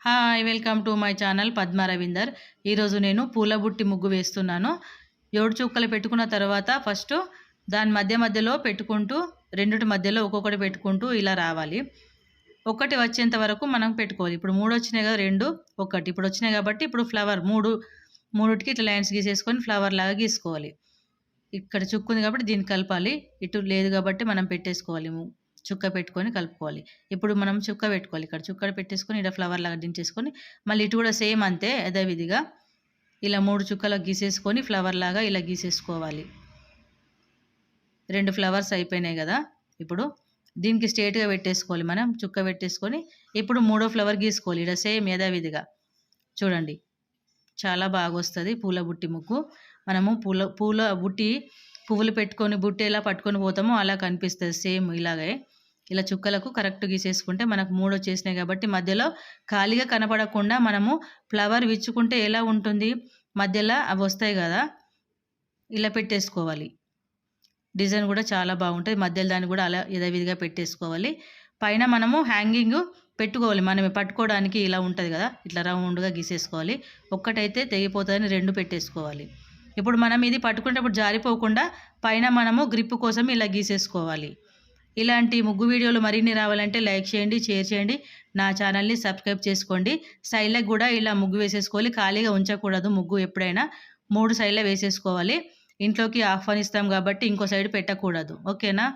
Hi welcome to my channel Padma Ravinder. ఈరోజు నేను పూల బుట్టి ముగ్గు వేస్తున్నాను. 7 చుక్కలు పెట్టుకున్న తర్వాత ఫస్ట్ దాని మధ్యలో పెట్టుకుంటూ రెండిటి మధ్యలో ఒక్కొక్కటి పెట్టుకుంటూ ఇలా రావాలి. ఒకటి వచ్చేంత వరకు మనం పెట్టుకోవాలి. ఇప్పుడు 3 వచ్చినాయి కదా, 2 1 ఇప్పుడు వచ్చినాయి కాబట్టి ఇప్పుడు ఫ్లవర్ మూడుటికి ఇట్లా లైన్స్ గీసేసుకొని ఫ్లవర్ లాగా గీసుకోవాలి. ఇక్కడ చుక్కు ఉంది కాబట్టి దీన్ని కలపాలి. ఇటు లేదు కాబట్టి మనం పెట్టేసుకోవాలి. చుక్క పెట్టుకొని కలుపుకోవాలి. ఇప్పుడు మనం చుక్క పెట్టుకోవాలి. ఇక్కడ చుక్క పెట్టేసుకొని ఇలా ఫ్లవర్ లాగా దించేసుకొని మళ్ళీ ఇటు కూడా సేమ్ అంతే యథావిధిగా ఇలా 3 చుక్కలు గీసేసుకొని ఫ్లవర్ లాగా ఇలా గీసేసుకోవాలి. 2 ఫ్లవర్స్ అయిపోయినాయి కదా. ఇప్పుడు దీనికి స్ట్రేట్గా పెట్టేసుకోవాలి. మనం చుక్క పెట్టేసుకొని ఇప్పుడు 3వ ఫ్లవర్ గీసుకోవాలి. ఇలా సేమ్ యథావిధిగా చూడండి, చాలా బాగా వస్తుంది పూల బుట్టి ముగ్గు. మనము పూల బుట్టి పువ్వులు పెట్టుకొని బుట్టి ఎలా పట్టుకొని పోతామో అలా కనిపిస్తుంది. సేమ్ ఇలాగే ఇలా చుక్కలకు కరెక్ట్ గీసేసుకుంటే మనకు 3 వచ్చేసినాయి కాబట్టి మధ్యలో ఖాళీగా కనపడకుండా మనము ఫ్లవర్ విచ్చుకుంటే ఎలా ఉంటుంది, మధ్యలో అవి వస్తాయి కదా, ఇలా పెట్టేసుకోవాలి. డిజైన్ కూడా చాలా బాగుంటుంది. మధ్యలో దాన్ని కూడా అలా యథావిధిగా పెట్టేసుకోవాలి. పైన మనము హ్యాంగింగ్ పెట్టుకోవాలి. మనం పట్టుకోవడానికి ఇలా ఉంటుంది కదా, ఇట్లా రౌండ్గా గీసేసుకోవాలి. ఒక్కటైతే తెగిపోతుందని 2 పెట్టేసుకోవాలి. ఇప్పుడు మనం ఇది పట్టుకునేటప్పుడు జారిపోకుండా పైన మనము గ్రిప్ కోసం ఇలా గీసేసుకోవాలి. ఇలాంటి ముగ్గు వీడియోలు మరిన్ని రావాలంటే లైక్ చేయండి, షేర్ చేయండి, నా ఛానల్ని సబ్స్క్రైబ్ చేసుకోండి. సైడ్లకు కూడా ఇలా ముగ్గు వేసేసుకోవాలి. ఖాళీగా ఉంచకూడదు. ముగ్గు ఎప్పుడైనా 3 సైడ్లో వేసేసుకోవాలి. ఇంట్లోకి ఆహ్వానిస్తాం కాబట్టి ఇంకో సైడ్ పెట్టకూడదు. ఓకేనా.